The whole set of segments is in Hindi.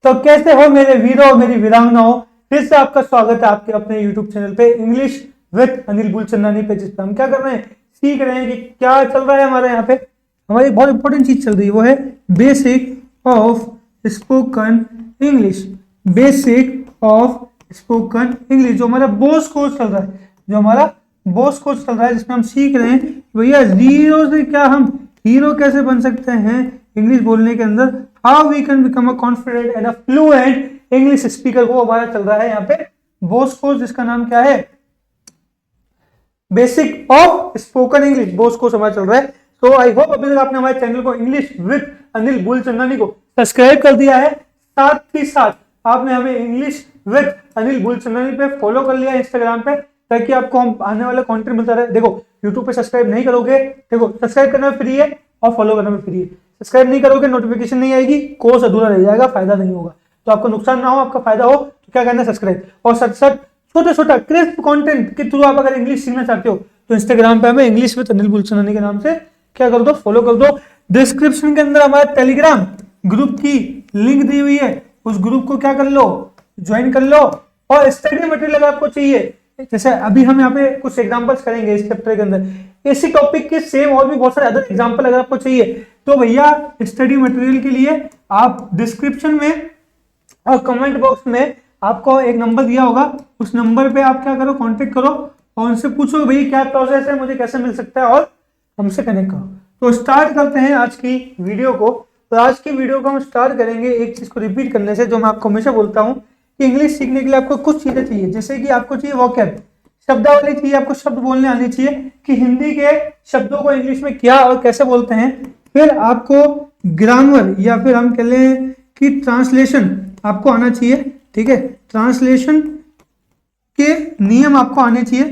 तो कैसे हो मेरे वीरों, मेरी वीरांगनाओं। फिर से आपका स्वागत है आपके अपने YouTube चैनल पे इंग्लिश विद अनिल बुलचंदानी पे, जिस पे हम क्या कर रहे हैं, सीख रहे हैं कि क्या चल रहा है हमारे यहाँ पे। हमारी बहुत इंपॉर्टेंट चीज चल रही है, वो है basic of spoken English. Basic of spoken English जो हमारा बोस कोर्स चल रहा है, जिसमें हम सीख रहे हैं भैया जीरो से क्या हम हीरो कैसे बन सकते हैं इंग्लिश बोलने के अंदर। How we can become a confident and a fluent English speaker, वो हमारा चल रहा है यहाँ पे बोस कोर्स, जिसका नाम क्या है, basic of spoken English. Bose course हमारा चल रहा है। तो आई होप अभी तक आपने हमारे चैनल को इंग्लिश विद अनिल बुलचंदानी को सब्सक्राइब कर दिया है, साथ ही साथ आपने हमें इंग्लिश विद अनिल बुलचंदानी पे फॉलो कर लिया इंस्टाग्राम पे, ताकि आपको हम आने वाला कंटेंट मिलता रहे। देखो यूट्यूब पे सब्सक्राइब नहीं करोगे, देखो सब्सक्राइब करना फ्री है और फॉलो करना भी फ्री है। सब्सक्राइब नहीं करोगे नोटिफिकेशन नहीं आएगी, कोर्स अधूरा रह जाएगा, फायदा नहीं होगा। तो आपको नुकसान ना हो, आपका फायदा हो, तो क्या करना है, सब्सक्राइब। और साथ साथ छोटा छोटा क्रिस्प कंटेंट के थ्रू आप अगर इंग्लिश सीखना चाहते हो तो इंस्टाग्राम पे हमें इंग्लिश विद अनिल बुलचंदानी के नाम से क्या कर दो, फॉलो कर दो। डिस्क्रिप्शन के अंदर हमारे टेलीग्राम ग्रुप की लिंक दी हुई है, उस ग्रुप को क्या कर लो, ज्वाइन कर लो। और स्टडी मटेरियल अगर आपको चाहिए, जैसे अभी हम यहाँ पे कुछ एग्जांपल्स करेंगे इस चैप्टर के अंदर, इसी टॉपिक के सेम और भी बहुत सारे अदर एग्जांपल अगर आपको चाहिए तो भैया स्टडी मटेरियल के लिए आप डिस्क्रिप्शन में और कमेंट बॉक्स में आपको एक नंबर दिया होगा, उस नंबर पे आप क्या करो, कांटेक्ट करो और उनसे पूछो भैया क्या प्रोसेस है, मुझे कैसे मिल सकता है, और हमसे कनेक्ट करो। तो स्टार्ट करते हैं आज की वीडियो को। तो आज की वीडियो को हम स्टार्ट करेंगे एक चीज को रिपीट करने से, जो मैं आपको हमेशा बोलता हूँ कि इंग्लिश सीखने के लिए आपको कुछ चीजें चाहिए। जैसे कि आपको चाहिए वोकैब, शब्दावली चाहिए, आपको शब्द बोलने आनी चाहिए कि हिंदी के शब्दों को इंग्लिश में क्या और कैसे बोलते हैं। फिर आपको ग्रामर या फिर हम कह लें कि ट्रांसलेशन आपको आना चाहिए, ठीक है। ट्रांसलेशन के नियम आपको आने चाहिए,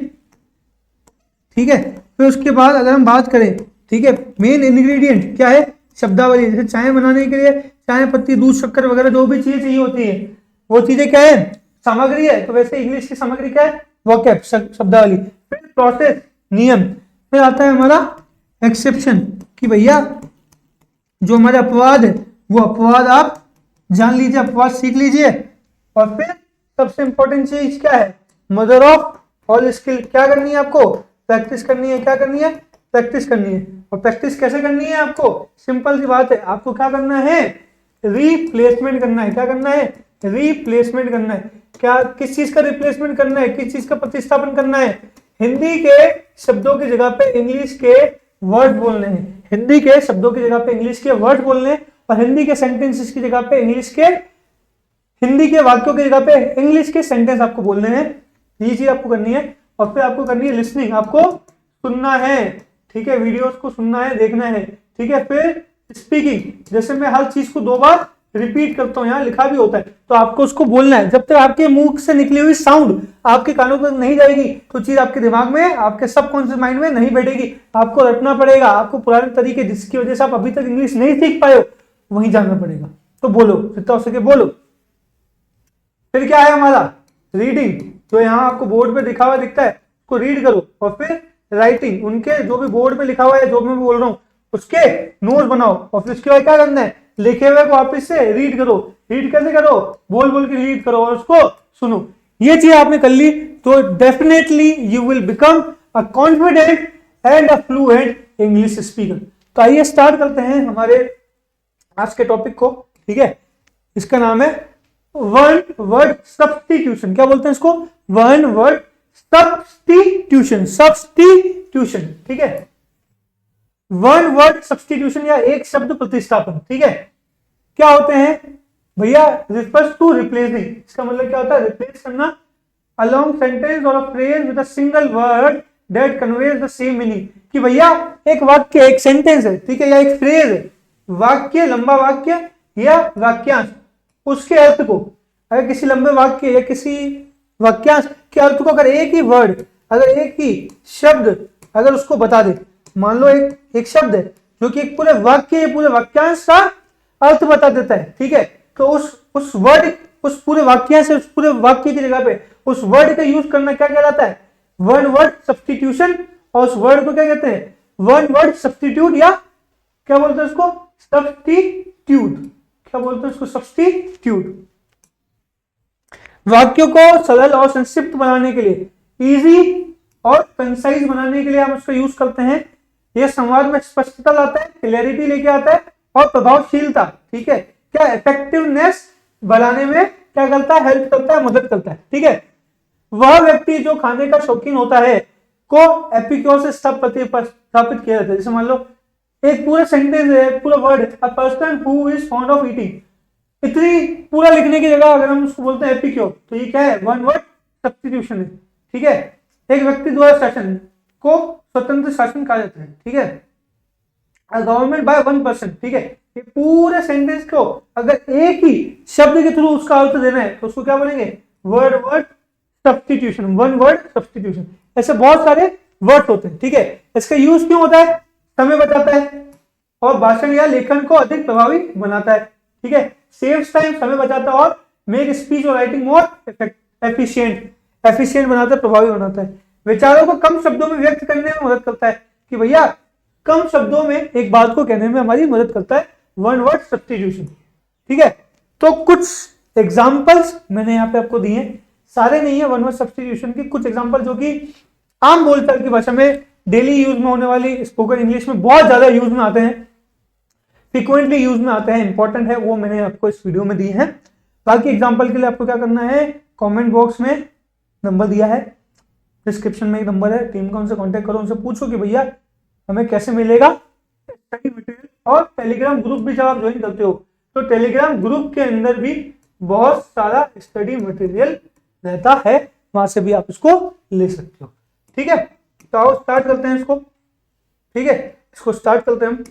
ठीक है। फिर उसके बाद अगर हम बात करें, ठीक है, मेन इंग्रेडिएंट क्या है, शब्दावली। जैसे चाय बनाने के लिए चाय पत्ती, दूध, शक्कर वगैरह जो भी चीजें चाहिए होती है, वो चीजें क्या है, सामग्री है। तो वैसे इंग्लिश की सामग्री क्या है, वोकैब, शब्दावली। फिर प्रोसेस, नियम। फिर आता है हमारा एक्सेप्शन, कि भैया जो हमारे अपवाद है वो अपवाद आप जान लीजिए, अपवाद सीख लीजिए। और फिर सबसे इंपॉर्टेंट चीज क्या है, मदर ऑफ ऑल स्किल। क्या करनी है आपको, प्रैक्टिस करनी है। क्या करनी है, प्रैक्टिस करनी है। और प्रैक्टिस कैसे करनी है आपको, सिंपल सी बात है, आपको क्या करना है, रिप्लेसमेंट करना है। क्या करना है, रिप्लेसमेंट करना है। क्या, किस चीज का रिप्लेसमेंट करना है, किस चीज का प्रतिस्थापन करना है, हिंदी के शब्दों की जगह पे इंग्लिश के वर्ड बोलने हैं। हिंदी के शब्दों की जगह पे इंग्लिश के वर्ड बोलने हैं, और हिंदी के सेंटेंसेस की जगह पे इंग्लिश के, हिंदी के वाक्यों की जगह पे इंग्लिश के सेंटेंस आपको बोलने हैं। ये चीज आपको करनी है। और फिर आपको करनी है लिसनिंग, आपको सुनना है, ठीक है, वीडियोस को सुनना है, देखना है, ठीक है। फिर स्पीकिंग, जैसे मैं हर चीज को 2 बार रिपीट करता हूँ, यहाँ लिखा भी होता है, तो आपको उसको बोलना है। जब तक आपके मुंह से निकली हुई साउंड आपके कानों तक नहीं जाएगी तो चीज आपके दिमाग में, आपके सबकॉन्शियस माइंड में नहीं बैठेगी। आपको रटना पड़ेगा, आपको पुराने तरीके जिसकी वजह से आप अभी तक इंग्लिश नहीं सीख पाए हो वहीं जाना पड़ेगा। तो बोलो, जितना हो सके बोलो। फिर क्या है हमारा, रीडिंग, जो यहाँ आपको बोर्ड पे लिखा हुआ दिखता है उसको रीड करो। और फिर राइटिंग, उनके जो भी बोर्ड पे लिखा हुआ है, जो मैं बोल रहा हूँ उसके नोट्स बनाओ। और फिर उसके बाद क्या करना है, लिखे हुए को वापस से रीड करो। रीड कैसे करो, बोल बोल के रीड करो और उसको सुनो। ये चीज आपने कर ली तो definitely you will become a confident and a fluent English speaker. तो आइए स्टार्ट करते हैं हमारे आज के टॉपिक को, ठीक है। इसका नाम है वन वर्ड सब्स्टिट्यूशन। क्या बोलते हैं इसको, वन वर्ड सब्स्टिट्यूशन, सब्स्टिट्यूशन, ठीक है। वन वर्ड सब्स्टिट्यूशन या एक शब्द प्रतिस्थापन, ठीक है। क्या होते हैं भैया, रिफर्स टू रिप्लेसिंग। इसका मतलब क्या होता है, रिप्लेस करना अ लॉन्ग सेंटेंस और a phrase with a single word that conveys the same meaning. कि भैया एक वाक्य, एक सेंटेंस है, ठीक है, या एक फ्रेज है, वाक्य, लंबा वाक्य या वाक्यांश, उसके अर्थ को, अगर किसी लंबे वाक्य या किसी वाक्यांश के अर्थ को अगर एक ही वर्ड, अगर एक ही शब्द अगर उसको बता दे, मान लो एक शब्द है जो कि एक पूरे वाक्य, पूरे वाक्यांश का अर्थ बता देता है, ठीक है। तो उस वर्ड, उस पूरे वाक्यांश, उस पूरे वाक्य की जगह पे उस वर्ड का यूज करना क्या कहलाता है, वन वर्ड सब्स्टिट्यूशन। और उस वर्ड को क्या कहते हैं, वन वर्ड सब्स्टिट्यूट, या क्या बोलते हैं उसको, सब्स्टिट्यूट। क्या बोलते हैं उसको, सब्स्टिट्यूट। वाक्यों को सरल और संक्षिप्त बनाने के लिए, इजी और कंसाइज बनाने के लिए हम उसका यूज करते हैं। यह संवाद में स्पष्टता लाता है, क्लैरिटी लेके आता है और प्रभावशीलता, ठीक है, क्या इफेक्टिवनेस बढ़ाने में क्या करता है, हेल्प करता है, मदद करता है, ठीक है। वह व्यक्ति जो खाने का शौकीन होता है को एपिक्योर से स्थापित किया जाता है। जैसे मान लो एक पूरा सेंटेंस है, पूरा word, a person who is fond of eating, इतनी पूरा लिखने की जगह अगर हम उसको बोलते हैं एपिक्योर, तो ये क्या है, वन वर्ड सब्स्टिट्यूशन है, ठीक है। एक व्यक्ति द्वारा शासन को स्वतंत्र शासन कहा जाता है, ठीक है। गवर्नमेंट बाय वन पर्सन, ठीक है। ये पूरे सेंटेंस को अगर एक ही शब्द के थ्रू उसका अर्थ देना है तो उसको क्या बोलेंगे, word word substitution, one word substitution. ऐसे बहुत सारे वर्ड होते हैं, ठीक है। इसका यूज क्यों होता है, समय बचाता है और भाषण या लेखन को अधिक प्रभावी बनाता है, ठीक है। सेव्स टाइम, समय बचाता है और मेक स्पीच और राइटिंग मोर एफिशिएंट बनाता है, प्रभावी बनाता है। विचारों को कम शब्दों में व्यक्त करने में मदद करता है, कि भैया कम शब्दों में एक बात को कहने में हमारी मदद करता है, वन वर्ड सब्स्टिट्यूशन, ठीक है। तो कुछ एग्जांपल्स मैंने यहाँ पे आपको दिए, सारे नहीं है वन वर्ड सब्स्टिट्यूशन की, कुछ एग्जांपल जो कि आम बोलचाल की भाषा में डेली यूज में होने वाली, स्पोकन इंग्लिश में बहुत ज्यादा यूज में आते हैं, फ्रीक्वेंटली यूज में आते हैं, इंपॉर्टेंट है, वो मैंने आपको इस वीडियो में दी है। बाकी एग्जांपल के लिए आपको क्या करना है, कमेंट बॉक्स में नंबर दिया है, डिस्क्रिप्शन में एक नंबर है, टीम का उनसे कांटेक्ट करो, उनसे पूछो कि भैया हमें कैसे मिलेगा स्टडी मटेरियल। और टेलीग्राम ग्रुप भी जब आप ज्वाइन करते हो तो टेलीग्राम ग्रुप के अंदर भी बहुत सारा स्टडी मटेरियल रहता है, वहां से भी आप इसको ले सकते हो, ठीक है। तो आओ स्टार्ट करते हैं इसको, ठीक है, इसको स्टार्ट करते हैं हम।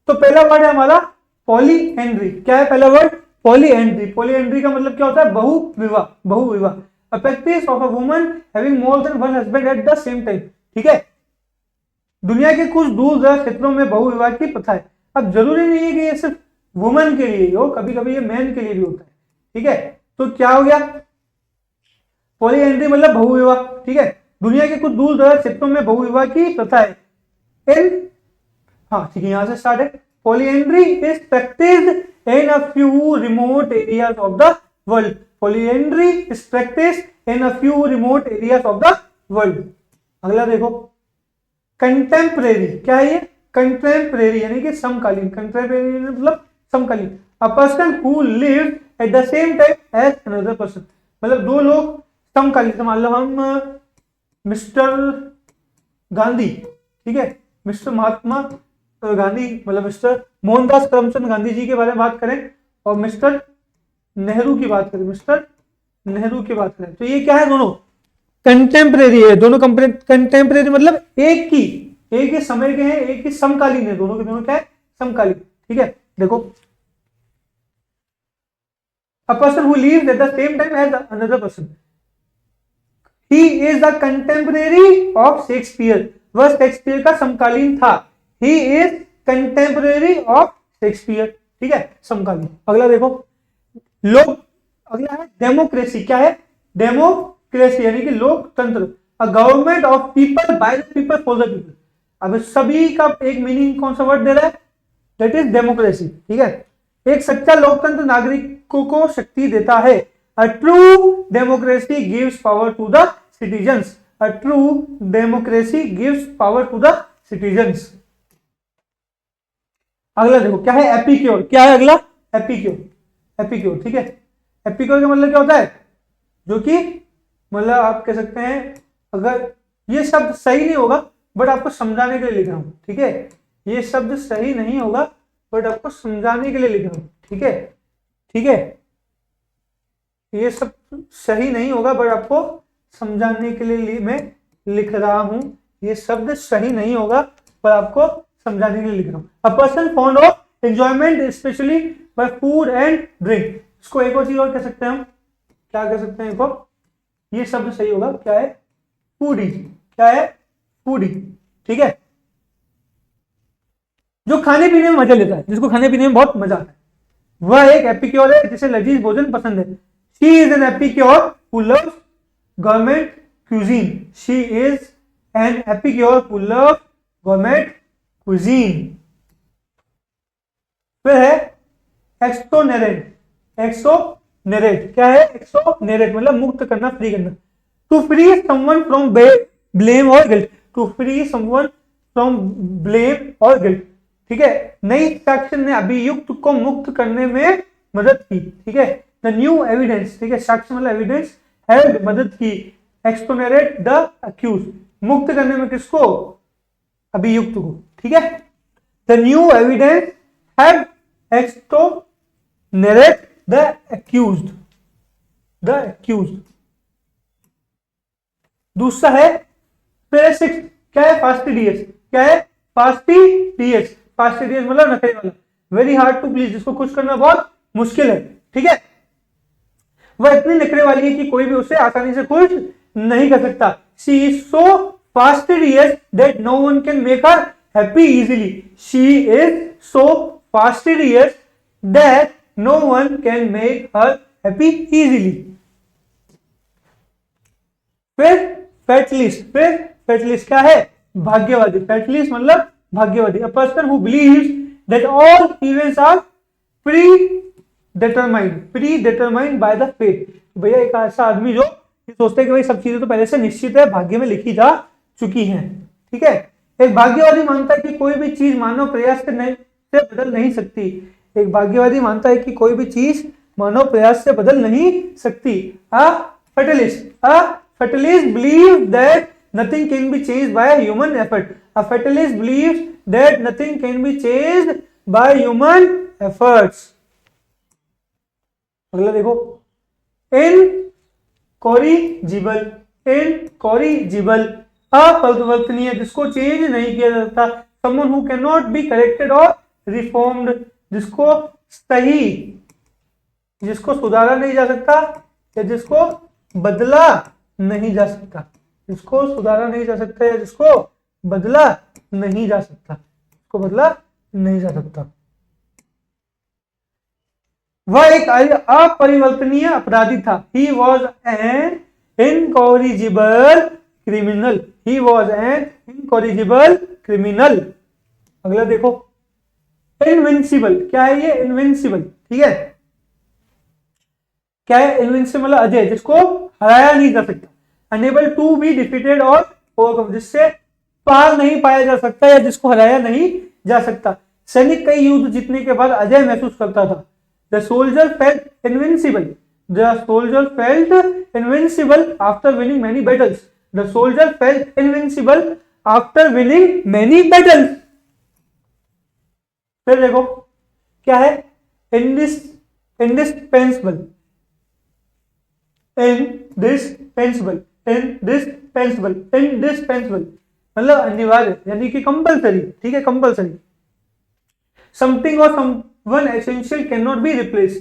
तो पहला वर्ड है हमारा पॉलीएंड्री। क्या है पहला वर्ड, पॉलीएंड्री। पॉलीएंड्री का मतलब क्या होता है, बहुविवाह, बहुविवाह। A practice of a woman having more than one husband at the same time, ठीक है। दुनिया के कुछ दूर दराज क्षेत्रों में बहुविवाह की प्रथा है। अब जरूरी नहीं है कि ये सिर्फ वुमन के लिए हो, कभी कभी ये मैन के लिए भी होता है, ठीक है। तो क्या हो गया, पॉलीएंड्री मतलब बहुविवाह, ठीक है। दुनिया के कुछ दूर दराज क्षेत्रों में बहुविवाह की प्रथा है। हाँ ठीक है, यहां से स्टार्ट है। Polyandry is practised in a few remote areas of the world. Polyandry is practiced in a few remote areas of the world. अगला देखो, कंटेम्परेरी। क्या है ये, कंटेम्परेरी यानी कि समकालीन, कंटेम्परेरी मतलब समकालीन। A person who lives at the same time as another person, मतलब दो लोग समकालीन। मान लो हम मिस्टर गांधी, ठीक है, मिस्टर महात्मा गांधी मतलब मिस्टर मोहनदास करमचंद गांधी जी के बारे में बात करें और मिस्टर नेहरू की बात करें, मिस्टर नेहरू की बात करें, तो ये क्या है, दोनों कंटेम्परेरी है, दोनों कंटेम्परेरी मतलब एक ही समय के हैं, एक ही समकालीन है, दोनों के दोनों क्या है, समकालीन, ठीक है। देखो, a person who lives at the same time as another person, he is the contemporary of Shakespeare, वह शेक्सपियर का समकालीन था। he is contemporary of Shakespeare, ठीक है, समकालीन। अगला देखो, लोग, अगला है डेमोक्रेसी। क्या है, डेमोक्रेसी यानी कि लोकतंत्र। A government of people by the people for the people. अब सभी का एक मीनिंग कौन सा वर्ड दे रहा है, दैट इज डेमोक्रेसी, ठीक है। एक सच्चा लोकतंत्र नागरिकों को शक्ति देता है। A true democracy gives power to the citizens. A true democracy gives power to the citizens. अगला देखो, क्या है, एपिक्योर। क्या है अगला, एपिक्योर। एपिक्योर, ठीक है। एपिक्योर का मतलब क्या होता है, जो कि मतलब आप कह सकते हैं, अगर ये शब्द सही नहीं होगा बट आपको समझाने के लिए लिख रहा हूं, ठीक है। ये शब्द सही नहीं होगा बट आपको समझाने के लिए लिख रहा हूं, ठीक है, ठीक है। ये सब सही नहीं होगा बट आपको समझाने के लिए मैं लिख रहा हूं। ये शब्द सही नहीं होगा पर आपको समझाने के लिए लिख रहा हूं। A person fond of enjoyment specially by food and drink. इसको एक और चीज और कह सकते हैं हम, क्या कह सकते हैं, इसको, ये शब्द सही होगा, क्या है, फूडी। क्या है, फूडी, ठीक है। जो खाने पीने में मजा लेता है, जिसको खाने पीने में बहुत मजा आता है, वह एक एपिक्योर है जिसे लजीज भोजन पसंद है। She is N epicure who loves government cuisine. She is N epicure who loves government cuisine. फिर है एक्सोनेरेट। एक्सोनेरेट क्या है? एक्सोनेरेट मतलब मुक्त करना, फ्री करना। To free someone from blame और guilt, to free someone from blame और गिल्ट, ठीक है। नई साक्ष्य ने अभियुक्त को मुक्त करने में मदद की, ठीक है। द न्यू एविडेंस, ठीक है, साक्ष्य मतलब एविडेंस, हेल्प मदद की, एक्सोनेरेट द अक्यूज, मुक्त करने में किसको? अभियुक्त को, ठीक है। The new evidence have exonerate the accused, the accused. दूसरा है सिक्स, क्या है? फास्टिडियस, क्या है? फास्टिडियस, फास्टिडियस मतलब नखरे वाला, वेरी हार्ड टू प्लीज, जिसको खुश करना बहुत मुश्किल है, ठीक है। वह इतनी नखरे वाली है कि कोई भी उसे आसानी से खुश नहीं कर सकता। She is so fastidious that no one can make her happy easily, she is so fastidious that no one can make her happy easily. फिर फैटलिस्ट, फिर फैटलिस्ट क्या है? भाग्यवादी, फैटलिस्ट मतलब भाग्यवादी, a person who believes that all events are predetermined by the fate. भैया एक ऐसा आदमी जो सोचते हैं कि भाई सब चीजें तो पहले से निश्चित है, भाग्य में लिखी जा चुकी हैं, ठीक है। एक भाग्यवादी मानता है कि कोई भी चीज मानव प्रयास से बदल नहीं सकती। एक भाग्यवादी मानता है कि कोई भी चीज मानव प्रयास से बदल नहीं सकती। अ fatalist believes that nothing can be changed by human effort. A fatalist believes that nothing can be changed by human efforts. अगला देखो, इनकॉरिजिबल, इनकॉरिजिबल अपरिवर्तनीय, जिसको चेंज नहीं किया जा सकता। someone who cannot be corrected or reformed, जिसको सही, जिसको सुधारा नहीं जा सकता या जिसको बदला नहीं जा सकता, जिसको सुधारा नहीं जा सकता या जिसको बदला नहीं जा सकता, जिसको बदला नहीं जा सकता। वह एक अपरिवर्तनीय अपराधी था। He was an incorrigible criminal. He was an incorrigible criminal. अगला देखो, इनविंसिबल, क्या है ये? इनविंसिबल, ठीक है। क्या है? इनविंसिबल अजय, जिसको हराया नहीं जा सकता। अनेबल टू बी डिफीटेड और ओवरकम, जिससे पार नहीं पाया जा सकता या जिसको हराया नहीं जा सकता। सैनिक कई युद्ध जीतने के बाद अजय महसूस करता था। The soldier felt invincible, the soldier felt invincible after winning many battles, the soldier felt invincible after winning many battles. फिर देखो क्या है? इंडिस्पेंसिबल, इंडिस्पेंसिबल, इंडिस्पेंसिबल, इंडिस्पेंसिबल मतलब अनिवार्य, यानी कि कंपलसरी, ठीक है, कंपलसरी। समथिंग और someone essential can not be replace,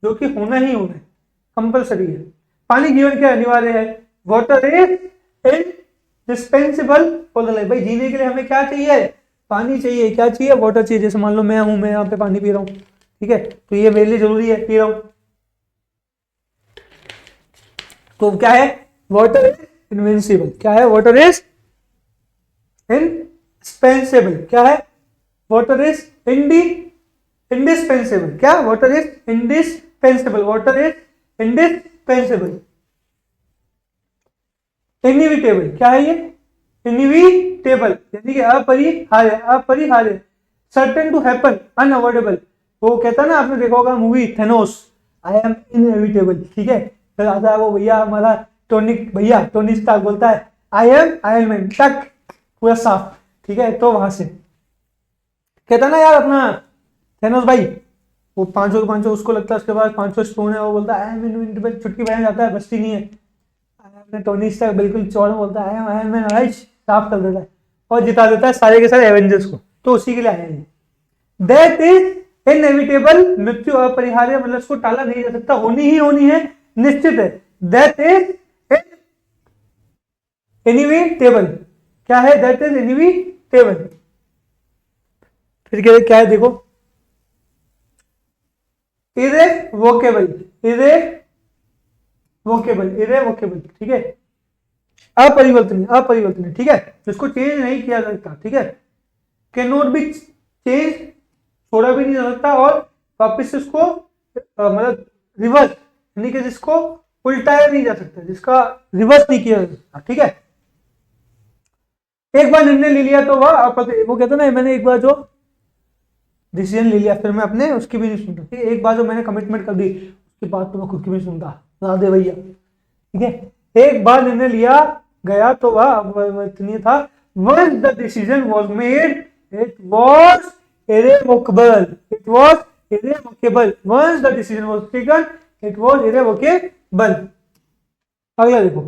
जो कि होना ही होना है, कंपलसरी है। पानी जीवन के अनिवार्य है। Water is indispensable for the life, भाई जीने के लिए हमें क्या चाहिए? पानी चाहिए। क्या चाहिए? वाटर चाहिए। जैसे मान लो मैं हूं, मैं यहाँ पे पानी पी रहा हूँ, ठीक है, तो ये मेरे लिए जरूरी है, पी रहा हूं। तो क्या है? Water is invincible. क्या है? Water is indispensable. क्या है? Water is indispensable. क्या? Water is indispensable, water is indispensable. Inevitable, क्या है ये? इनविटेबल यानी कि अपरिहार्य, अपरिहार्य। Certain to happen, unavoidable. वो कहता है ना, आपने देखा होगा movie Thanos, I am inevitable, ठीक है। फिर आता है वो भैया हमारा टोनी स्टार्क बोलता है आई एम आयरन मैन, टक पूरा साफ, ठीक है। तो वहां से कहता ना यार अपना थेनोस भाई, वो पांचों उसको लगता है, उसके बाद 500 स्टोन है, वो बोलता है आई एम इनविटेबल, चुटकी बजाने जाता है, बचती नहीं है। टोनी स्टार्क बिल्कुल चौड़ बोलता है I am Iron man, right, साफ कर देता है और जिता देता है सारे के सारे एवेंजर्स को। तो उसी के लिए आया है। दैट इज इनएविटेबल, मृत्यु अपरिहार्य मतलब उसको टाला नहीं जा सकता, होनी ही होनी है, निश्चित है। That is inevitable. क्या है? That is inevitable. फिर क्या है? देखो, इरेवोकेबल, इरेवोकेबल, ठीक है, अपरिवर्तनीय, अपरिवर्तनीय, ठीक है, जिसको चेंज नहीं किया जा सकता, ठीक है। कैन नॉट बी चेंज, छोड़ा भी नहीं जा सकता और वापिस इसको मतलब रिवर्स, यानी कि जिसको उल्टाया नहीं जा सकता, जिसका रिवर्स नहीं किया जा सकता, ठीक है। एक बार निर्णय ले लिया तो वो कहता ना, मैंने एक बार जो डिसीजन ले लिया फिर मैं अपने उसकी भी नहीं सुनता, ठीक है। एक बार जो मैंने कमिटमेंट कर दी उसके बाद तो मैं खुद की भी सुनता, राधे भैया, ठीक है। एक बार निर्णय लिया गया तो वह इतनी था, once the decision was made it was irrevocable, it was irrevocable, once the decision was taken it was irrevocable। अगला देखो,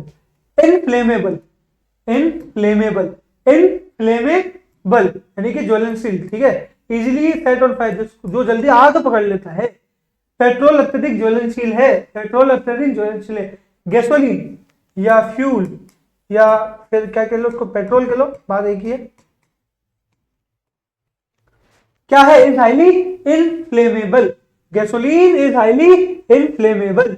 इनफ्लेमेबल, इनफ्लेमेबल, इनफ्लेमेबल यानी कि ज्वलनशील, ठीक है। इजिली सेट ऑन फायर, जो जल्दी आग पकड़ लेता है। पेट्रोल अत्यधिक ज्वलनशील है, पेट्रोल अत्यधिक ज्वलनशील है। गैसोलीन या फ्यूल या फिर क्या कह लो उसको, पेट्रोल कह लो, बात एक ही है। क्या है, is highly inflammable, gasoline is highly inflammable.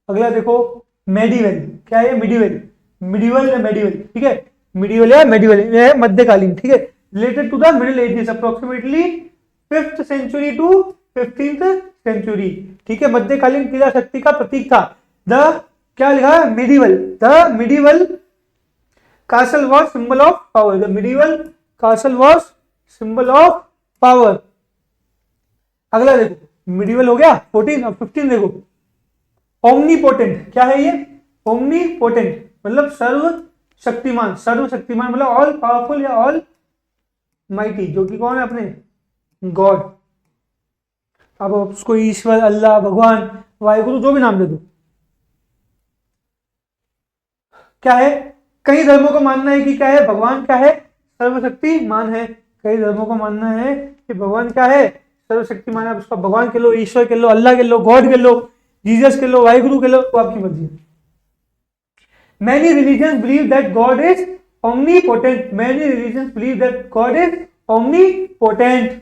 अगला देखो, मेडिवल, क्या है, मिडिवल, मिडिवल या मेडिवल, ठीक है, मिडिवल या मेडिवल, यह है मध्यकालीन, ठीक है। Related to the middle ages, approximately 5th century to 15th century, ठीक है। मध्यकालीन क्रिया शक्ति का प्रतीक था। द क्या लिखा है, medieval, the medieval castle was symbol of power, the medieval castle was symbol of power। अगला देखो, मिडिवल हो गया 14, और 15 देखो, ओमनीपोटेंट, क्या है ये, ओमनीपोटेंट मतलब सर्व शक्तिमान, सर्व शक्तिमान मतलब ऑल पावरफुल या ऑल माइटी, जो कि कौन है, अपने गॉड। अब उसको ईश्वर, अल्लाह, भगवान, वाहिगुरु, जो भी नाम दे दो। क्या है, कई धर्मों का मानना है कि क्या है, भगवान क्या है, सर्वशक्तिमान है। कई धर्मों का मानना है कि भगवान क्या है, सर्वशक्तिमान है। उसका भगवान कह लो, ईश्वर कह लो, अल्लाह कह लो, गॉड कह लो, जीसस कह लो, वाहिगुरु कह लो, तो आपकी मर्जी है। Many religions believe that God is omnipotent. Many religions believe that God is omnipotent.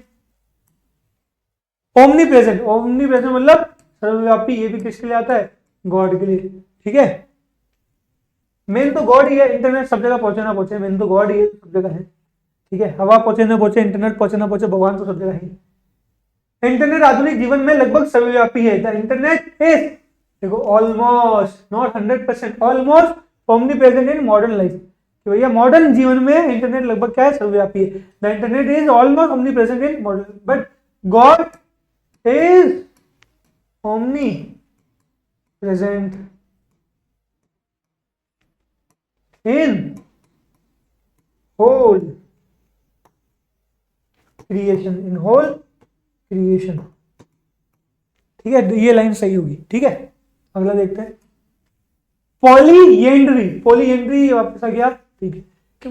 Omnipresent, omnipresent मतलब सर्वव्यापी, ये भी किसके लिए आता है, गॉड के लिए, ठीक है। मेन तो गॉड ही है, इंटरनेट सब जगह पहुंचे ना पहुंचे, मेन तो गॉड ही है, सब जगह है, ठीक है। हवा पहुंचे ना पहुंचे, इंटरनेट पहुंचे ना पहुंचे, भगवान तो सब जगह है। इंटरनेट आधुनिक जीवन में लगभग सर्वव्यापी है। द इंटरनेट इज, देखो, almost, not 100%, almost omnipresent in modern life, कि भैया मॉडर्न जीवन में इंटरनेट लगभग क्या है, सर्वव्यापी है। The internet is almost omnipresent in modern, but God is omnipresent in whole creation, in whole creation, ठीक है। ये लाइन सही होगी, ठीक है। अगला देखते हैं, पॉलीएंड्री, पॉलीएंड्री वापस आ गया, ठीक है।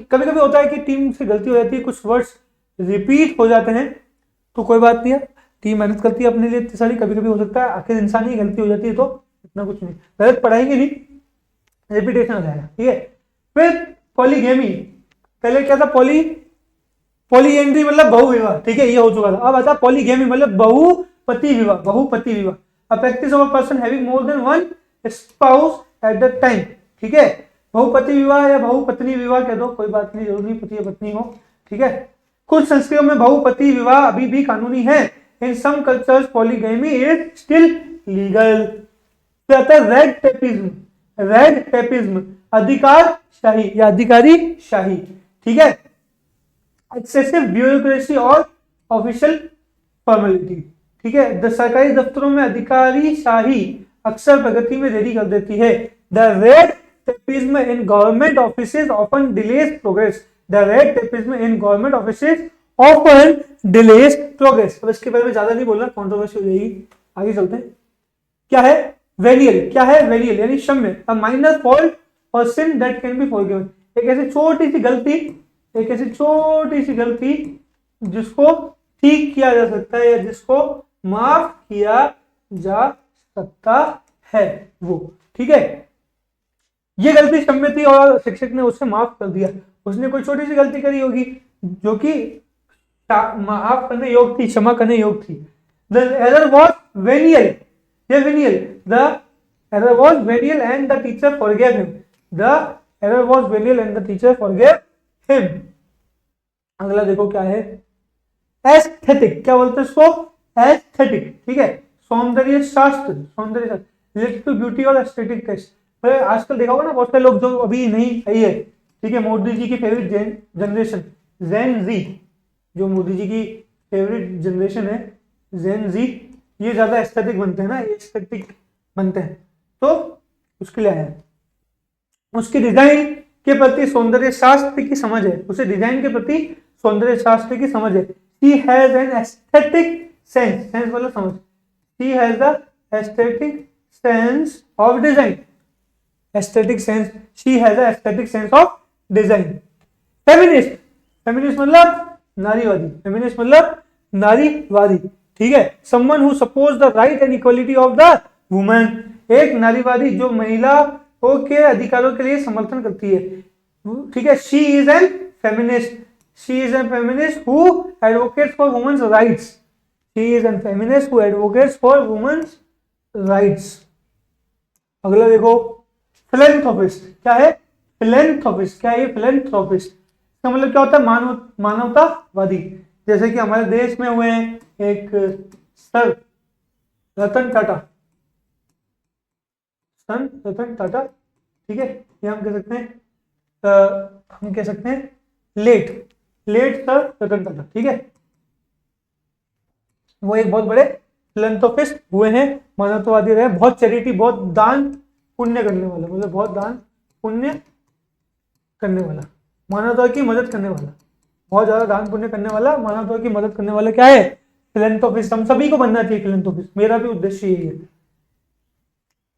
कभी कभी होता है कि टीम से गलती हो जाती है, कुछ वर्ड्स रिपीट हो जाते हैं, तो कोई बात नहीं है, टीम मेहनत करती है अपने लिए इतनी सारी, कभी कभी हो सकता है, आखिर इंसान ही गलती हो जाती है, तो इतना कुछ नहीं, गलत पढ़ाएंगे नहीं, रिपीटेशन हो जाएगा, ठीक है। फिर पॉलीगेमी, पहले क्या था, पॉलीएंड्री मतलब बहुविवाह, ठीक है, ये हो चुका था। अब आता पॉलीगेमी मतलब बहुपति विवाह, बहुपति विवाह, a practice of a person having more than one spouse at the time, ठीक है। बहुपति विवाह या बहुपत्नी विवाह कह दो, कोई बात नहीं, जरूरी नहीं पति या पत्नी हो, ठीक है। कुछ संस्कृतियों में बहुपति विवाह अभी भी कानूनी है। In some cultures polygamy is still legal. Red tapism, red tapism अधिकारशाही या अधिकारी शाही, ठीक है। एक्सेसिव ब्यूरोक्रेसी और ऑफिशियल फॉर्मेलिटी, ठीक है। सरकारी दफ्तरों में अधिकारी शाही अक्सर प्रगति में देरी कर देती है। The red tapism in government offices often delays progress, the red tapism in government offices often delays progress. अब इसके बारे में ज्यादा नहीं बोलना, कॉन्ट्रोवर्सी हो जाएगी, आगे चलते हैं। क्या है वेनियल, क्या है वेनियल यानी क्षम्य, अ माइनर फॉल्ट और sin that can be forgiven, एक ऐसी छोटी सी गलती, एक ऐसी छोटी सी गलती जिसको ठीक किया जा सकता है या जिसको माफ किया जा सकता है, वो, ठीक है। ये गलती क्षम्य थी और शिक्षक ने उसे माफ कर दिया। उसने कोई छोटी सी गलती करी होगी जो कि माफ करने योग्य थी, क्षमा करने योग्य थी। द एरर वॉज वेनियल, ये venial, the error was venial and the teacher forgave him, the error was venial and the teacher forgave him. अगला देखो क्या है, एस्थेटिक, क्या बोलते हैं इसको, एस्थेटिक, ठीक है, सौंदर्य शास्त्र, सौंदर्य शास्त्र रिलेटेड टू ब्यूटी और एस्थेटिक टेस्ट। आजकल देखा होगा ना बहुत सारे लोग जो अभी नहीं आई है, ठीक है, मोदी जी की फेवरेट जनरेशन जेन जी, जो मोदी जी की फेवरेट जनरेशन है जेन जी, ये ज्यादा एस्थेटिक बनते हैं ना, ये एस्थेटिक बनते हैं, तो उसके लिए आया है। उसकी डिजाइन के प्रति सौंदर्य शास्त्र की समझ है, उसे डिजाइन के प्रति सौंदर्य शास्त्र की समझ है। She has an aesthetic sense, sense मतलब समझ, she has the aesthetic sense of design, aesthetic sense, she has a aesthetic sense of design। Feminist, feminist मतलब नारीवादी, फेमिनिस्ट मतलब नारीवादी, ठीक है, someone who suppose the right and equality of the women, एक नारीवादी जो महिलाओं के अधिकारों के लिए समर्थन करती है, ठीक है। She is an feminist, she is an feminist who advocates for women's rights, she is an feminist who advocates for women's rights. अगला देखो, फिलेंथ्रोपिस्ट क्या है, फिलेंथ्रोपिस्ट क्या है, ये फिलेंथ्रोपिस्ट का मतलब क्या होता है, मानवतावादी। जैसे कि हमारे देश में हुए हैं एक सर रतन टाटा, सन रतन टाटा, ठीक है, ये हम कह सकते हैं, हम कह सकते हैं लेट सर रतन टाटा, ठीक है, वो एक बहुत बड़े फिलेंथ्रोपिस्ट हुए हैं, मानवतावादी रहे, बहुत चैरिटी, बहुत दान पुण्य करने वाला, मतलब बहुत दान पुण्य करने वाला, मानवता की मदद करने वाला, बहुत ज्यादा दान पुण्य करने वाला, मानवता की मदद करने वाला क्या है, फिलेंथ्रोपिस्ट। हम सभी को बनना चाहिए फिलेंथ्रोपिस्ट, मेरा भी उद्देश्य यही है।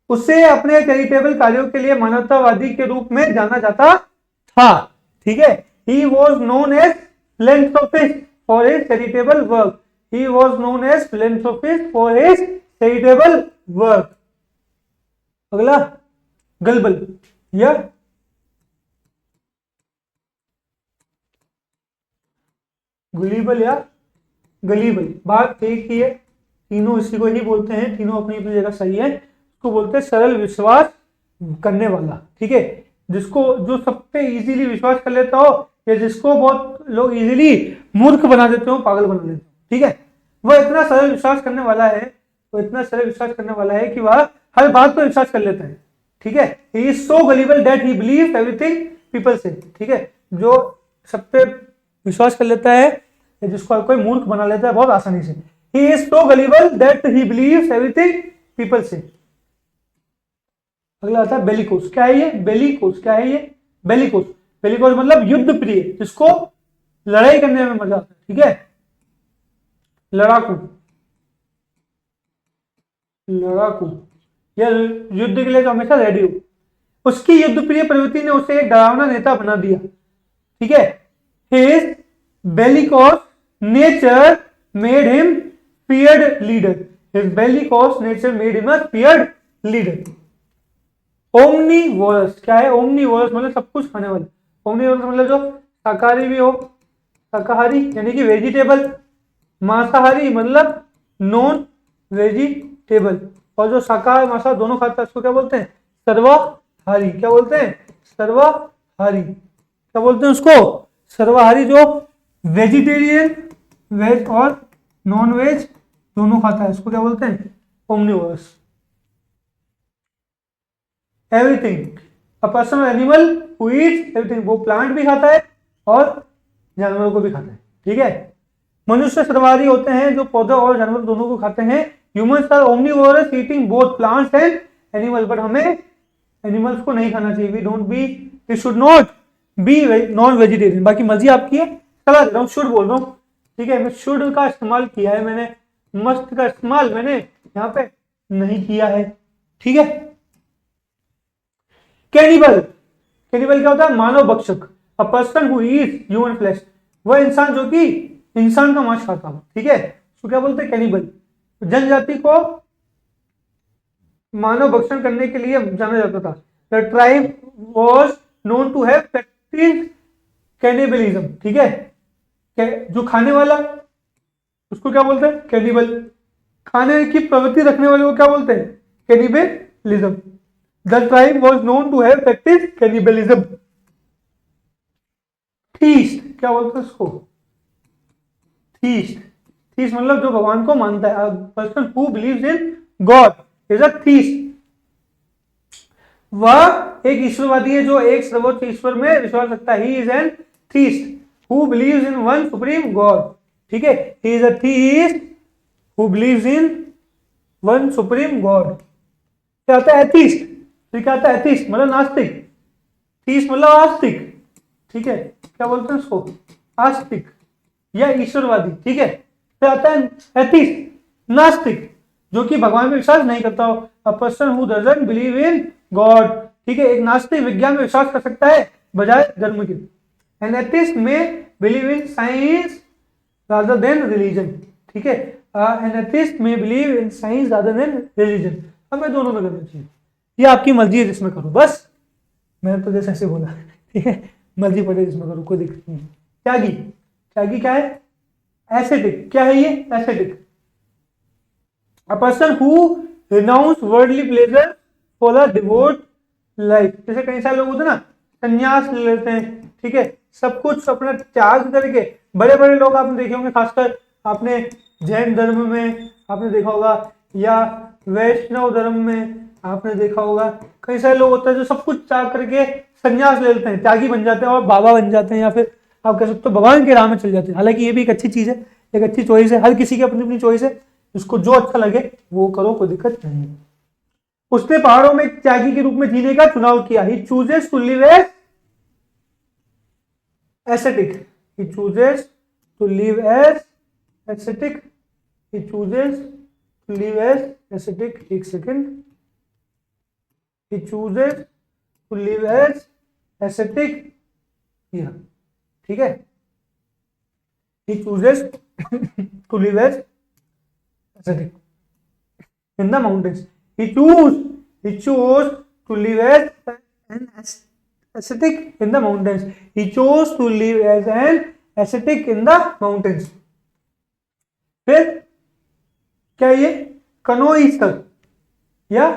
उसे अपने चैरिटेबल कार्यों के लिए मानवतावादी के रूप में जाना जाता था, ठीक है। He was known as philanthropist for his charitable work, he was known as philanthropist for his charitable work. अगला, गलबल या गुलीबल या गलीबल, बात एक ही है, तीनों इसी को ही बोलते हैं, तीनों अपनी अपनी जगह सही है। उसको बोलते हैं सरल विश्वास करने वाला, ठीक है, जिसको जो सब पे इजीली विश्वास कर लेता हो, या जिसको बहुत लोग इजीली मूर्ख बना देते हो, पागल बना देते हो, ठीक है, वह इतना सरल विश्वास करने वाला है, वो इतना सरल विश्वास करने वाला है कि वह हर बात पर विश्वास कर लेता है, ठीक है। He is so gullible that he believes everything people से, ठीक है, जो सब पे विश्वास कर लेता है, जिसको कोई मूर्ख बना लेता है बहुत आसानी से। He is so gullible that he believes everything people say। अगला आता है बेलिकोस, क्या है ये, बेलिकोस क्या है ये, बेलिकोस, बेलिकोस मतलब युद्ध प्रिय, जिसको लड़ाई करने में मजा आता है, ठीक है, लड़ाकू, लड़ाकू या युद्ध के लिए जो हमेशा रेडी हो। उसकी युद्ध प्रिय प्रवृत्ति ने उसे एक डरावना नेता बना दिया, ठीक है। His bellicose nature made him feared leader, his bellicose nature made him a feared leader। Omnivorous क्या है, ओमनीवोरस मतलब सब कुछ खाने वाला, ओमनीवोरस मतलब जो शाकाहारी भी हो, शाकाहारी यानी कि वेजिटेबल, मांसाहारी मतलब नॉन वेजिटेबल, और जो शाकाहार मांसाहार दोनों खाता है उसको क्या बोलते हैं, सर्वाहारी। क्या बोलते हैं, सर्वाहारी। क्या बोलते हैं उसको, सर्वाहारी, जो वेजिटेरियन, वेज और नॉन वेज दोनों खाता है, उसको क्या बोलते हैं, ओमनिवोरस। एवरीथिंग, अ पर्सन और एनिमल हु ईट्स एवरीथिंग, वो प्लांट भी खाता है और जानवरों को भी खाता है, ठीक है। मनुष्य सर्वाहारी होते हैं जो पौधे और जानवर दोनों को खाते हैं। Humans are omnivorous eating both plants and animal, but हमें एनिमल्स को नहीं खाना चाहिए, we should not be non vegetarian. बाकी मर्जी आपकी है, सलाह दे रहा हूँ, शुड बोल रहा हूँ, ठीक है, मैं शुड का इस्तेमाल किया है मैंने, मस्ट का इस्तेमाल मैंने यहाँ पे नहीं किया है, ठीक है। कैनिबल, कैनिबल क्या होता है, मानव भक्षक, अ person who Yeats human flesh, वह इंसान जो कि इंसान का मांस खाता हो, ठीक है, उसको क्या बोलते हैं, कैनिबल। जनजाति को मानव भक्षण करने के लिए जाना जाता था। The tribe was known to have practice cannibalism, ठीक है, जो खाने वाला उसको क्या बोलते हैं, कैनिबल। खाने की प्रवृत्ति रखने वाले को क्या बोलते हैं, cannibalism. The tribe was known to have practice cannibalism. Feast क्या बोलते हैं उसको, फीस्ट, थीस्ट मतलब जो भगवान को मानता है। Person who believes in God is a theist. वह एक ईश्वरवादी है जो एक सर्वोच्च ईश्वर में विश्वास रखता है। He is an theist who believes in one supreme God. ठीक है, he is a theist who believes in one supreme God. क्या आता है एथीस्ट? तो क्या आता है एथीस्ट मतलब नास्तिक, थीस्ट मतलब आस्तिक। ठीक है, क्या बोलते हैं उसको? आस्तिक या ईश्वरवादी। ठीक है, फिर आता है एथीस्ट, नास्तिक, जो कि भगवान में विश्वास नहीं करता हो। अ person who doesn't believe in God. ठीक है, एक नास्तिक विज्ञान में विश्वास कर सकता है बजाय धर्म के। एन एथिस्ट में believe in science rather than religion. ठीक है, एन एथिस्ट में believe in science rather than religion. हमें दोनों में करना चाहिए, ये आपकी मर्जी है जिसमें करो। बस मैंने तो जैसे ऐसे बोला, ठीक है, मर्जी पड़े जिसमें करो, कोई दिक्कत नहीं। त्यागी, त्यागी क्या है? एसेटिक। क्या है ये? Ascetic. A person who renounce worldly pleasure for a devout life. जैसे कई सारे लोग होते हैं ना, संन्यास ले लेते हैं। ठीक है, सब कुछ अपना त्याग करके। बड़े बड़े लोग आपने देखे होंगे, खासकर आपने जैन धर्म में आपने देखा होगा, या वैष्णव धर्म में आपने देखा होगा। कई सारे लोग होते हैं जो सब कुछ त्याग करके संन्यास ले लेते हैं, त्यागी बन जाते हैं और बाबा बन जाते हैं, या फिर आप कह सकते हो भगवान के राह में चल जाते हैं। हालांकि ये भी एक अच्छी चीज है, एक अच्छी चॉइस है। हर किसी की अपनी अपनी चॉइस है, उसको जो अच्छा लगे वो करो, कोई दिक्कत नहीं है। उसने पहाड़ों में एक त्यागी के रूप में जीने का चुनाव किया। He chooses to live as ascetic. He chooses to live as ascetic. He chooses to live as ascetic. एक second. He chooses to live as ascetic here. ठीक है, He chooses to live as ascetic in the mountains. He chose to live as an ascetic in the mountains. He chose to live as an ascetic in the mountains. फिर क्या ये कनोइसर या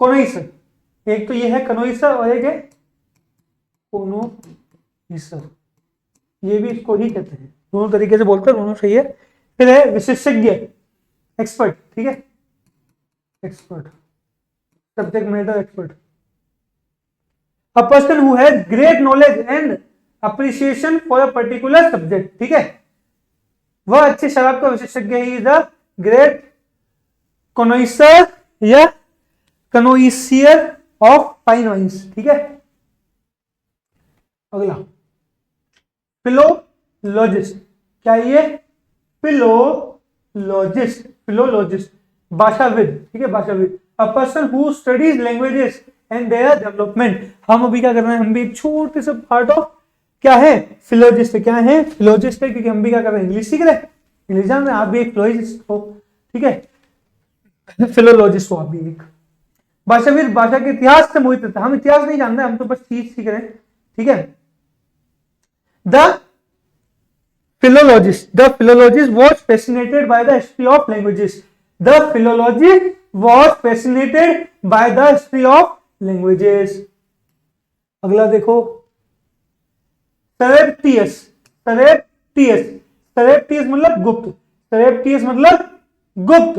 कोनोइसर? एक तो ये है कनोइसर और एक है कोनोइसर। ये भी इसको ही कहते हैं, दोनों तरीके से बोलते हैं, दोनों सही है। फिर है विशेषज्ञ, एक्सपर्ट। ठीक है, expert, subject matter expert. A person who has great knowledge and appreciation for a particular subject. ठीक है, वह अच्छे शराब का विशेषज्ञ है। इज द ग्रेट कनोइसर या कनोइसियर ऑफ फाइन वाइन्स। ठीक है, अगला फिलोलॉजिस्ट। क्या ये? फिलोलॉजिस्ट, फिलोलॉजिस्ट भाषाविद। ठीक है, भाषाविद। A person who studies languages and their development. हम अभी क्या कर रहे हैं? हम भी एक छोटे से पार्ट ऑफ क्या है? फिलोलॉजिस्ट। क्या है? फिलोलॉजिस्ट है, क्योंकि हम भी क्या कर रहे हैं? इंग्लिश सीख रहे हैं, इंग्लिश जान रहे हैं। आप भी एक फिलोलॉजिस्ट हो। ठीक है, फिलोलॉजिस्ट हो आप भी एक। भाषाविद भाषा के इतिहास से मोहित रहता है। हम इतिहास नहीं जानते, हम तो बस चीज सीख रहे हैं। ठीक है, the philologist was fascinated by the history of languages. The philologist was fascinated by the history of languages. अगला देखो, Surreptitious, Surreptitious, Surreptitious मतलब गुप्त, Surreptitious मतलब गुप्त,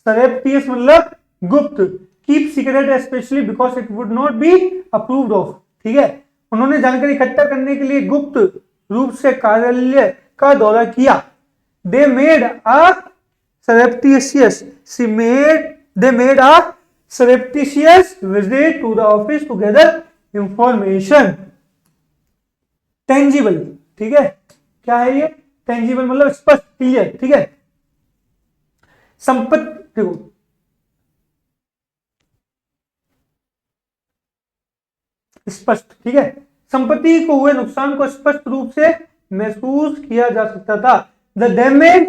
Surreptitious मतलब गुप्त। Keep secret especially because it would not be approved of. ठीक है, उन्होंने जानकारी इकट्ठा करने के लिए गुप्त रूप से कार्यालय का दौरा किया। They made a surreptitious visit to the office to gather information. Tangible, ठीक है, क्या है ये? Tangible मतलब स्पष्ट, क्लियर। ठीक है, संपत्ति, देखो स्पष्ट। ठीक है, संपत्ति को हुए नुकसान को स्पष्ट रूप से महसूस किया जा सकता था। The damage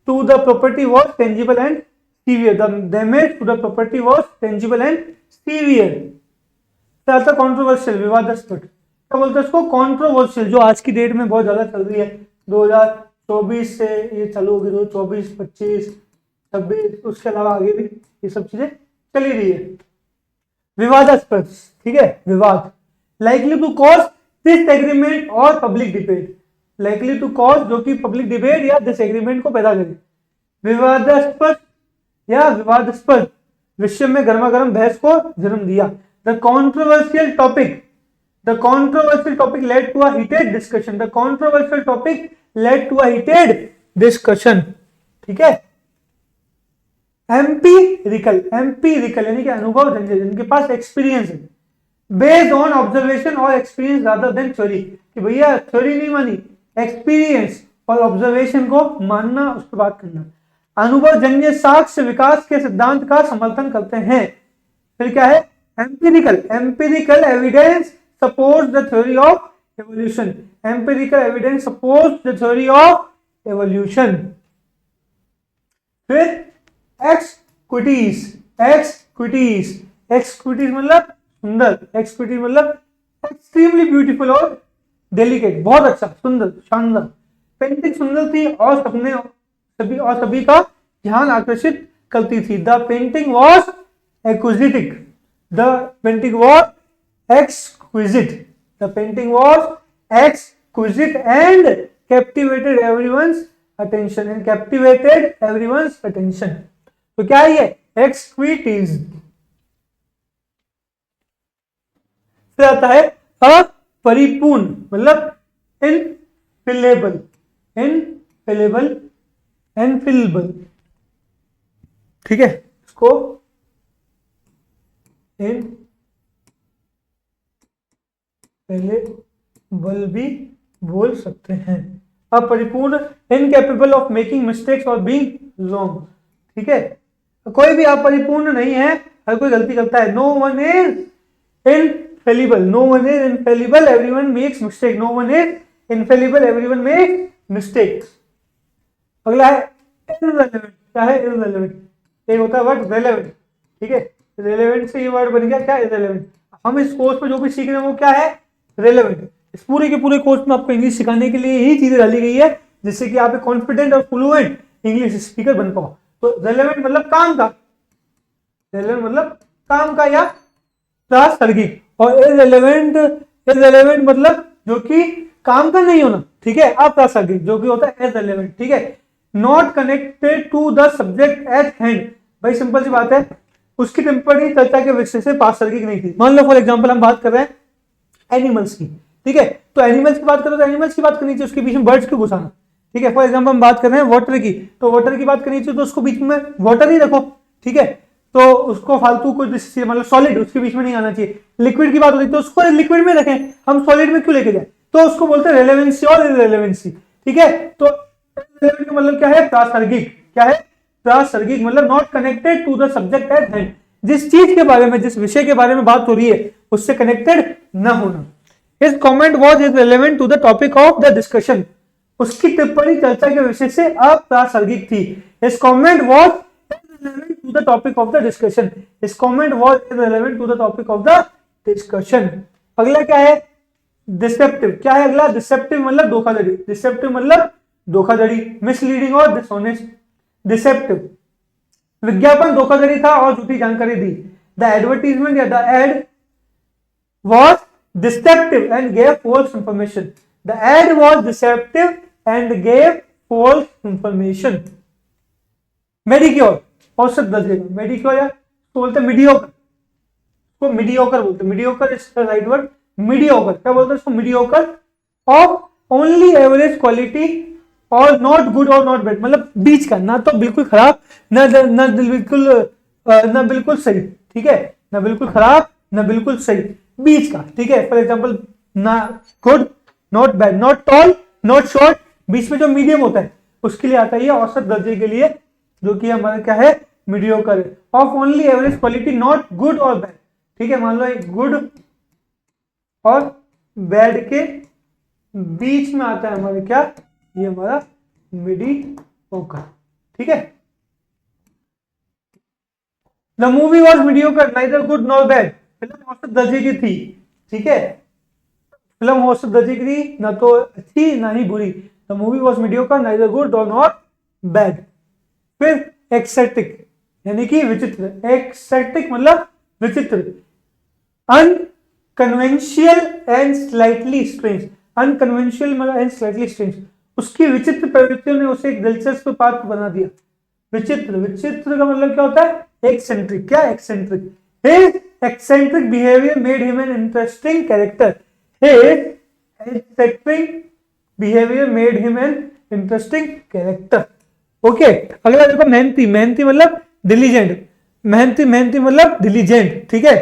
to the property was tangible and severe. The damage to the property was tangible and severe. Controversial, विवादास्पद। क्या बोलते हैं इसको? कॉन्ट्रोवर्शियल, जो आज की डेट में बहुत ज्यादा चल रही है। 2024 से ये चालू होगी, 2024, 25, 26, उसके अलावा आगे भी ये सब चीजें चली रही है। विवादास्पद, ठीक है, विवाद। Likely to cause disagreement or public debate. Likely to cause, जो कि पब्लिक डिबेट या डिसएग्रीमेंट को पैदा करे, विवादास्पद या विवादास्पद विषय में गर्मा गर्म बहस को जन्म दिया। The controversial topic led to a heated discussion, the controversial topic led to a heated discussion. ठीक है। एम्पिरिकल यानी कि अनुभव जन्य, जिनके पास एक्सपीरियंस है, बेस्ड ऑन ऑब्जर्वेशन और एक्सपीरियंस रादर देन थ्योरी, कि भैया थ्योरी नहीं मानी, एक्सपीरियंस और ऑब्जर्वेशन को मानना, उस पर बात करना। अनुभव जन्य साक्ष्य विकास के सिद्धांत का समर्थन करते हैं। फिर क्या है? Empirical evidence supports the theory of evolution, empirical evidence supports the theory of evolution. फिर एक्सक्विटीज मतलब सुंदर, एक्सक्विटी मतलब एक्सट्रीमली ब्यूटीफुल और डेलिकेट, बहुत अच्छा, सुंदर, शानदार। पेंटिंग सुंदर थी और सभी का ध्यान आकर्षित करती थी। The painting was एक्विजिटिव, the painting was exquisite, the painting was exquisite and captivated everyone's attention, तो क्या है ये? एक्सक्विटीज। फिर आता है अपरिपूर्ण मतलब इनफिलेबल, ठीक है, इसको इनफिलेबल भी बोल सकते हैं। अपरिपूर्ण, इनकेपेबल ऑफ मेकिंग मिस्टेक्स और बीइंग रॉन्ग। ठीक है, कोई भी अपरिपूर्ण नहीं है, हर कोई गलती करता है। No one is infallible, everyone makes mistake, no one is infallible, everyone makes mistakes. अगला है इररिलेवेंट। क्या है? इररिलेवेंट। एक होता है वर्ड रेलेवेंट, ठीक है, रेलेवेंट से ये वर्ड बन गया क्या? इररिलेवेंट। हम इस कोर्स में जो भी सीख रहे हैं वो क्या है? रेलेवेंट। इस पूरे के पूरे कोर्स में आपको इंग्लिश सिखाने के लिए यही चीजें डाली गई है, जिससे कि आप एक कॉन्फिडेंट और फ्लुएंट इंग्लिश स्पीकर बन पाओ। तो रेलेवेंट मतलब काम का, रेलेवेंट मतलब काम का या प्रासंगिक, और इररिलेवेंट मतलब जो कि काम का नहीं होना, ठीक है, अप्रासंगिक, जो कि होता है इररिलेवेंट। ठीक है, not connected to the subject at hand. भाई सिंपल सी बात है, उसकी टिप्पणी चर्चा के विषय से प्रासंगिक नहीं थी। मान लो फॉर एग्जांपल हम बात कर रहे हैं एनिमल्स की, ठीक है, तो एनिमल्स की बात करो तो एनिमल्स की बात करनी चाहिए, उसके बीच में बर्ड्स क्यों घुसाना? ठीक है, फॉर एग्जांपल हम बात कर रहे हैं वाटर की, तो वाटर की बात करनी चाहिए तो उसको बीच में वाटर ही रखो। ठीक है, तो उसको फालतू कुछ मतलब सॉलिड उसके बीच में नहीं आना चाहिए। लिक्विड की बात होती है तो उसको लिक्विड में रखें, हम सॉलिड में क्यों लेके जाए? तो उसको बोलते हैं रेलेवेंसी और इररिलेवेंसी। ठीक है, तो रेलेवेंट का मतलब क्या है? प्रासंगिक। क्या है? प्रासंगिक मतलब not connected to the subject at hand, जिस चीज के बारे में, जिस विषय के बारे में बात हो रही है उससे कनेक्टेड न होना। His comment was irrelevant to the topic of the discussion. उसकी टिप्पणी चर्चा के विषय से अप्रासंगिक थी। His comment was irrelevant to the topic of the discussion. His comment was irrelevant to the topic of the discussion. अगला क्या है? डिसेप्टिव। क्या है अगला? डिसेप्टिव मतलब धोखाधड़ी, डिसेप्टिव मतलब धोखाधड़ी, मिसलीडिंग और डिसऑनेस्ट। डिसेप्टिव विज्ञापन धोखाधड़ी था और झूठी जानकारी दी। द एडवर्टीजमेंट या the ad was deceptive and gave false information. The ad was deceptive and gave false information. Medicure औसत दर्जे का, मेडिक्योर या तो बोलते हैं मीडियोकर, तो मीडियोकर बोलते हैं, mediocre is the right word. Mediocre क्या बोलते हैं इसको? Mediocre of only average quality और नॉट गुड और नॉट बैड, मतलब बीच का, ना तो बिल्कुल खराब ना बिल्कुल सही। ठीक है, ना बिल्कुल खराब ना बिल्कुल सही, बीच का। ठीक है, फॉर एग्जांपल ना good not bad, not tall not short, बीच में जो मीडियम होता है उसके लिए आता है ये औसत दर्जे के लिए, जो कि हमारा क्या है? मीडियोकर है। Of only average quality, not good और बैड। ठीक है, मान लो एक गुड और बैड के बीच में आता है हमारे क्या? ये हमारा मीडियोकर। ठीक है, the movie was mediocre neither good nor bad. Film औसत दर्जे की थी। ठीक है, फिल्म औसत दर्जे की थी, ना तो अच्छी ना ही बुरी। The movie was mediocre neither good और नॉट बैड। फिर एक्सेटिक यानी कि विचित्र, एक्सेटिक मतलब विचित्र। अनकन्वेंशियल एंड स्लाइटली स्ट्रेंज, अनकन्वेंशनल मतलब एंड स्लाइटली स्ट्रेंज, उसकी विचित्र प्रवृत्तियों ने उसे एक दिलचस्प पात्र बना दिया। विचित्र, विचित्र का मतलब क्या होता है? एक्सेंट्रिक। क्या eccentric? His eccentric behaviour made him an interesting character. His eccentric behaviour made him an interesting character. Okay, अगला देखो मेहनती। मेहनती मतलब डिलीजेंट। मेहनती, मेहनती मतलब डिलीजेंट, ठीक है।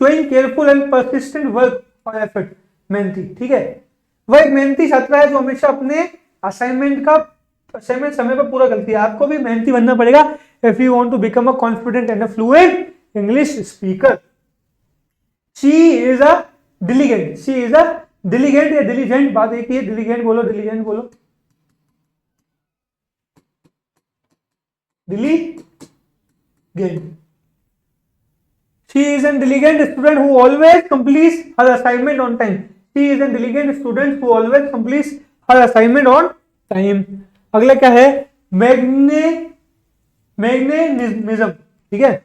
Showing careful and persistent work और एफर्ट, मेहनती, ठीक है। वह एक मेहनती छात्र है जो हमेशा अपने असाइनमेंट समय पर पूरा करती है। आपको भी मेहनती बनना पड़ेगा if you want to become a confident and a fluent English speaker. She is a diligent. She is a diligent या डिलीजेंट, बात एक ही है। डिलीगेंट बोलो, डिलीजेंट बोलो। डिलीगेंट। She is a diligent student who always completes her assignment on time. She is a diligent student who always completes her assignment on time. अगला क्या है? मैग्नेनिज्म, ठीक है।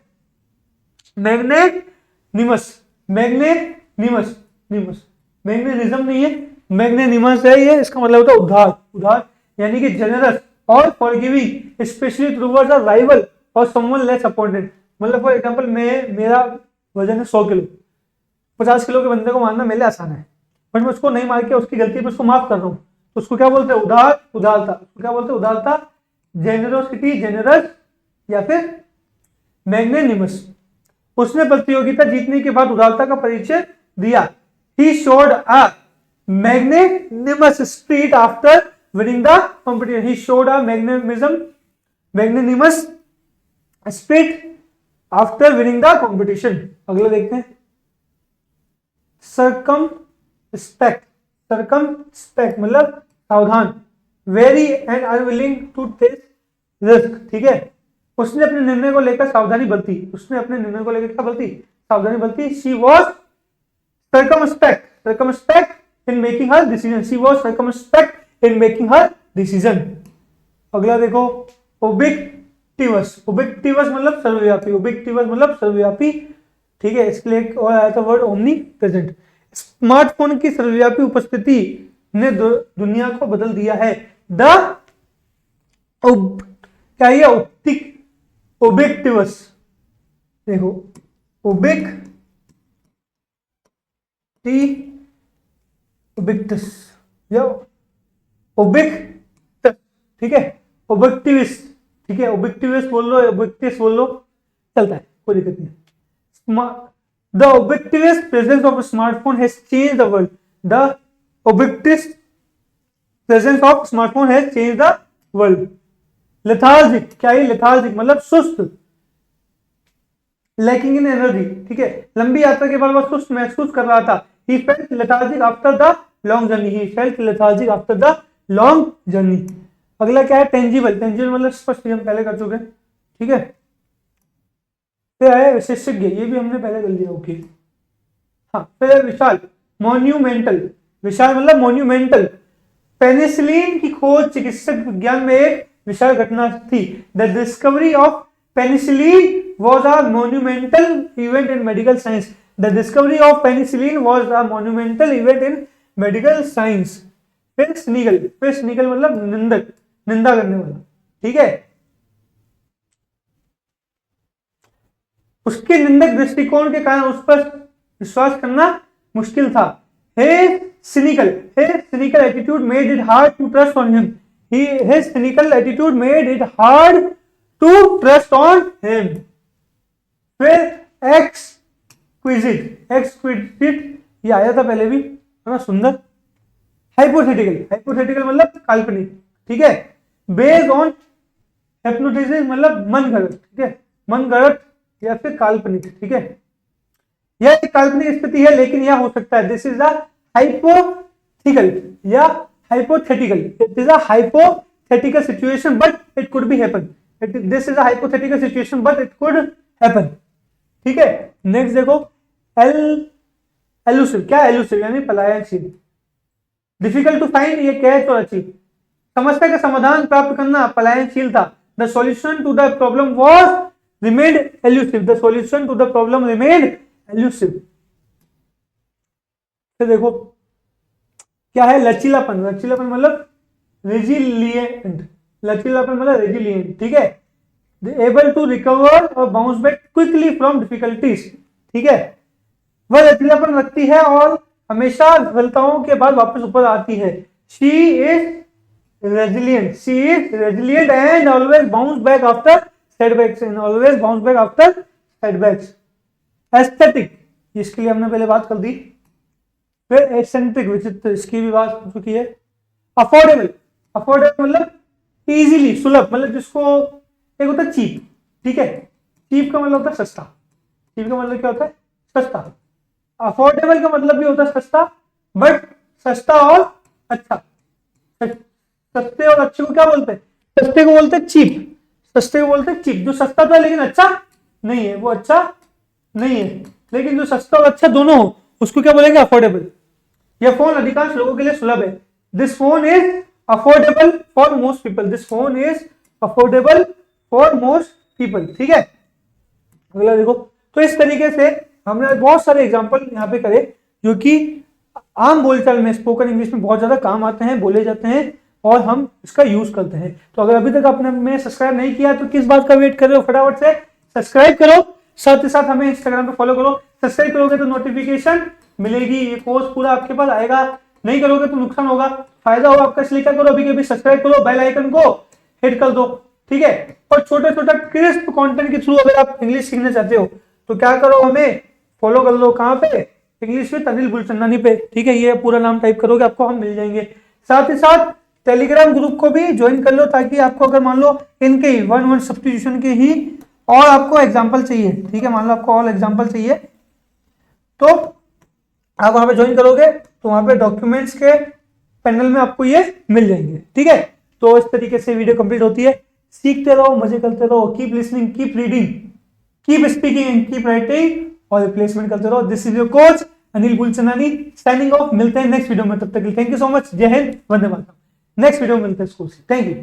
मैग्नेनिमस, मैग्नेनिमस, निमस, मैग्नेनिज्म नहीं है, मैग्नेनिमस है ये। इसका मतलब होता है उदार, उदार यानी कि जनरस और forgiving specially towards a rival और समवन लेस अपॉइंटेड। मतलब फॉर एग्जांपल मेरा वजन है 100 किलो, 50 किलो के बंदे को मारना मेरे लिए आसान है, बट मैं उसको नहीं मार के उसकी गलती पे उसको माफ कर रहा हूँ, तो उसको क्या बोलते हैं? उदार, उदारता। उसको क्या बोलते हैं? उदारता, जेनरोसिटी, जेनरस या फिर मैग्नेनिमस। उसने प्रतियोगिता जीतने के बाद उदारता का परिचय दिया। He showed a magnanimous spirit after winning the competition. He showed a magnanimous spirit after winning the competition. अगला देखते हैं, सर्कमस्पेक्ट। सर्कमस्पेक्ट मतलब सावधान, wary and unwilling to take risk, ठीक है। उसने अपने निर्णय को लेकर सावधानी बरती। उसने अपने निर्णय को लेकर क्या बरती? सावधानी बरती। She was circumspect, circumspect in making her decision. She was circumspect in making her decision. अगला देखो, उबिक्टिवस। उबिक्टिवस मतलब सर्वव्यापी, उबिक्टिवस मतलब सर्वव्यापी, ठीक है। इसके लिए एक और आया था वर्ड, ओमनी प्रेजेंट। स्मार्टफोन की सर्वव्यापी उपस्थिति ने दुनिया को बदल दिया है। द क्या ये उबिक्टिवस, देखो उबिक्टिवस या उबिक्टस, ठीक है। उबिक्टिविस, ठीक है। उबिक्टिविस बोल लो, उबिक्टिस बोल लो, चलता है, कोई दिक्कत नहीं। The ubiquitous presence of a smartphone has changed the world. The ubiquitous presence of smartphone has changed the world. Lethargic, क्या है? lethargic मतलब सुस्त, lacking in energy, ठीक है। लंबी यात्रा के बाद वह सुस्त महसूस कर रहा था। He felt lethargic after the long journey. He felt lethargic after the long journey. अगला क्या है? tangible। tangible मतलब स्पष्ट, हम पहले कर चुके हैं, ठीक है। फिर है विशेषज्ञ, ये भी हमने पहले कर लिया, ओके। हाँ, फिर विशाल, मोन्यूमेंटल। विशाल मतलब मोन्यूमेंटल। पेनिसिलिन की खोज चिकित्सक विज्ञान में एक विशाल घटना थी। The discovery of penicillin was a monumental event in medical science. The discovery of penicillin was a monumental event in medical science. फिर स्नीगल, फिर स्नीगल मतलब निंदक, निंदा करने वाला, ठीक है। उसके निंदक दृष्टिकोण के कारण उस पर विश्वास करना मुश्किल था। His cynical attitude made it hard to trust on him. His cynical attitude made it hard to trust on him. फिर exquisite ये आया था पहले भी, है ना, सुंदर। हाइपोथेटिकल मतलब काल्पनिक, ठीक है। बेस्ड ऑन हिप्नोटिज्म मतलब मन गढ़ंत, ठीक है, मन गढ़ंत या फिर काल्पनिक, ठीक है। यह एक काल्पनिक स्थिति है लेकिन यह हो सकता है। दिस इज अ हाइपोथेटिकल या hypothetical, it is a hypothetical situation but it could be happen. This is a hypothetical situation but it could happen, ठीक है। नेक्स्ट देखो, एलुसिव। क्या एलुसिव यानी पलायनशील। डिफिकल्ट टू फाइंड, ये कैच और अचीव। समस्या का समाधान प्राप्त करना पलायनशील था। The solution to the problem was remained elusive. The solution to the problem remained elusive. फिर देखो, क्या है? लचीलापन। लचीलापन मतलब रेजिलिएंट, लचीलापन मतलब रेजिलिएंट, ठीक है। एबल टू रिकवर और bounce back quickly from difficulties, ठीक है। वह लचीलापन रखती है और हमेशा विफलताओं के बाद वापस ऊपर आती है। She is resilient, she is resilient and always bounce back after setbacks, and always bounce back after setbacks. Aesthetic, इसके लिए हमने पहले बात कर दी। फिर एसेंट्रिक, विचित्र, इसकी भी बात हो चुकी है। अफोर्डेबल, अफोर्डेबल मतलब इजीली, सुलभ, मतलब जिसको, एक होता है चीप, ठीक है। चीप का मतलब होता है सस्ता, चीप का मतलब क्या होता है? सस्ता। अफोर्डेबल का मतलब भी होता है सस्ता, बट सस्ता और अच्छा। सस्ते और अच्छे को क्या बोलते हैं? सस्ते को बोलते हैं चीप, सस्ते को बोलते हैं चीप। जो सस्ता तो है लेकिन अच्छा नहीं है, वो अच्छा नहीं है। लेकिन जो सस्ता और अच्छा दोनों हो उसको क्या बोलेंगे? अफोर्डेबल। यह फोन अधिकांश लोगों के लिए सुलभ है। This phone is affordable for most people, this phone is affordable for most people, ठीक है। अगला देखो। तो इस तरीके से हमने बहुत सारे एग्जांपल यहाँ पे करे जो कि आम बोलचाल में, स्पोकन इंग्लिश में बहुत ज्यादा काम आते हैं, बोले जाते हैं और हम इसका यूज करते हैं। तो अगर अभी तक आपने हमें सब्सक्राइब नहीं किया तो किस बात का वेट कर रहे हो? फटाफट से सब्सक्राइब करो, साथ ही साथ हमें इंस्टाग्राम पे फॉलो करो। सब्सक्राइब करोगे तो नोटिफिकेशन मिलेगी, ये कोर्स पूरा आपके पास आएगा। नहीं करोगे तो नुकसान होगा, फायदा होगा आपका, इसलिए क्या करो? अभी के अभी सब्सक्राइब करो, बेल आइकन को हिट कर दो, ठीक है। और छोटा छोटा क्रिस्प कंटेंट के थ्रू अगर आप इंग्लिश सीखना चाहते हो तो क्या करो? हमें फॉलो कर लो। कहाँ पे? इंग्लिश विद अनिल बुलचंदानी पे, ठीक है। ये पूरा नाम टाइप करोगे आपको हम मिल जाएंगे। साथ ही साथ टेलीग्राम ग्रुप को भी ज्वाइन कर लो, ताकि आपको अगर मान लो इनके ही 1-1 सब्स्टिट्यूशन के ही और आपको एग्जाम्पल चाहिए, ठीक है, मान लो आपको और एग्जाम्पल चाहिए तो आप वहां पे ज्वाइन करोगे तो वहां पे डॉक्यूमेंट्स के पैनल में आपको ये मिल जाएंगे, ठीक है। तो इस तरीके से वीडियो कंप्लीट होती है। सीखते रहो, मजे करते रहो, keep listening, keep reading, keep speaking and keep writing और रिप्लेसमेंट करते रहो। This is your coach Anil Bulchandani signing off. मिलते हैं नेक्स्ट वीडियो में, तब तक थैंक यू सो मच। जय हिंद, वंदे मातरम। नेक्स्ट वीडियो में मिलते हैं स्कूल से। Thank you.